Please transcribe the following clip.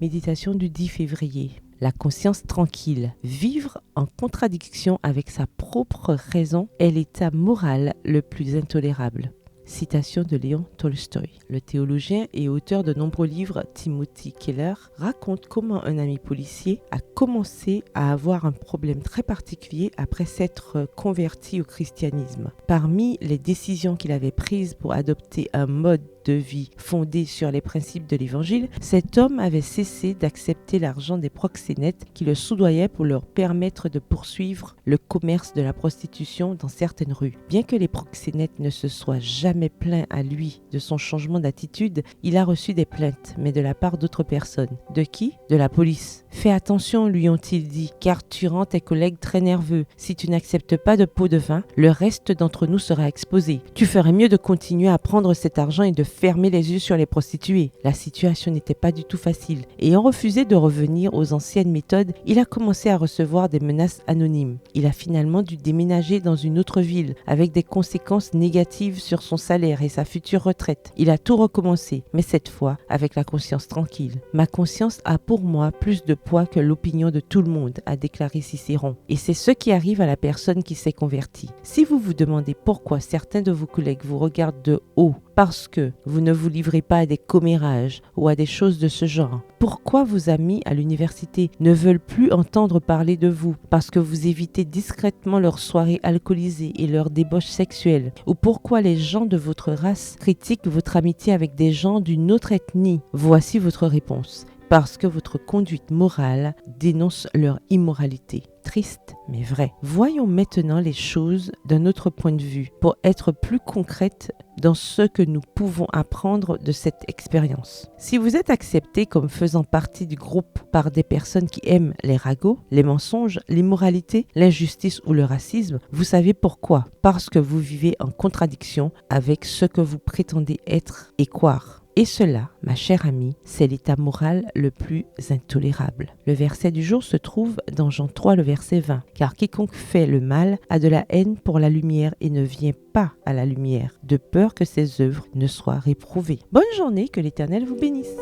Méditation du 10 février. La conscience tranquille. Vivre en contradiction avec sa propre raison est l'état moral le plus intolérable. Citation de Léon Tolstoï. Le théologien et auteur de nombreux livres, Timothy Keller, raconte comment un ami policier a commencé à avoir un problème très particulier après s'être converti au christianisme. Parmi les décisions qu'il avait prises pour adopter un mode de vie fondé sur les principes de l'évangile, cet homme avait cessé d'accepter l'argent des proxénètes qui le soudoyaient pour leur permettre de poursuivre le commerce de la prostitution dans certaines rues. Bien que les proxénètes ne se soient jamais plaints à lui de son changement d'attitude, il a reçu des plaintes, mais de la part d'autres personnes. De qui? De la police. Fais attention, lui ont-ils dit, car tu rends tes collègues très nerveux. Si tu n'acceptes pas de pot de vin, le reste d'entre nous sera exposé. Tu ferais mieux de continuer à prendre cet argent et de fermer les yeux sur les prostituées. La situation n'était pas du tout facile. Ayant refusé de revenir aux anciennes méthodes, il a commencé à recevoir des menaces anonymes. Il a finalement dû déménager dans une autre ville, avec des conséquences négatives sur son salaire et sa future retraite. Il a tout recommencé, mais cette fois avec la conscience tranquille. Ma conscience a pour moi plus de poids que l'opinion de tout le monde, a déclaré Cicéron. Et c'est ce qui arrive à la personne qui s'est convertie. Si vous vous demandez pourquoi certains de vos collègues vous regardent de haut, parce que vous ne vous livrez pas à des commérages ou à des choses de ce genre. Pourquoi vos amis à l'université ne veulent plus entendre parler de vous parce que vous évitez discrètement leurs soirées alcoolisées et leurs débauches sexuelles? Ou pourquoi les gens de votre race critiquent votre amitié avec des gens d'une autre ethnie? Voici votre réponse. Parce que votre conduite morale dénonce leur immoralité. Triste, mais vrai. Voyons maintenant les choses d'un autre point de vue pour être plus concrètes dans ce que nous pouvons apprendre de cette expérience. Si vous êtes accepté comme faisant partie du groupe par des personnes qui aiment les ragots, les mensonges, l'immoralité, l'injustice ou le racisme, vous savez pourquoi. Parce que vous vivez en contradiction avec ce que vous prétendez être et croire. Et cela, ma chère amie, c'est l'état moral le plus intolérable. Le verset du jour se trouve dans Jean 3, le verset 20. Car quiconque fait le mal a de la haine pour la lumière et ne vient pas à la lumière, de peur que ses œuvres ne soient réprouvées. Bonne journée, que l'Éternel vous bénisse.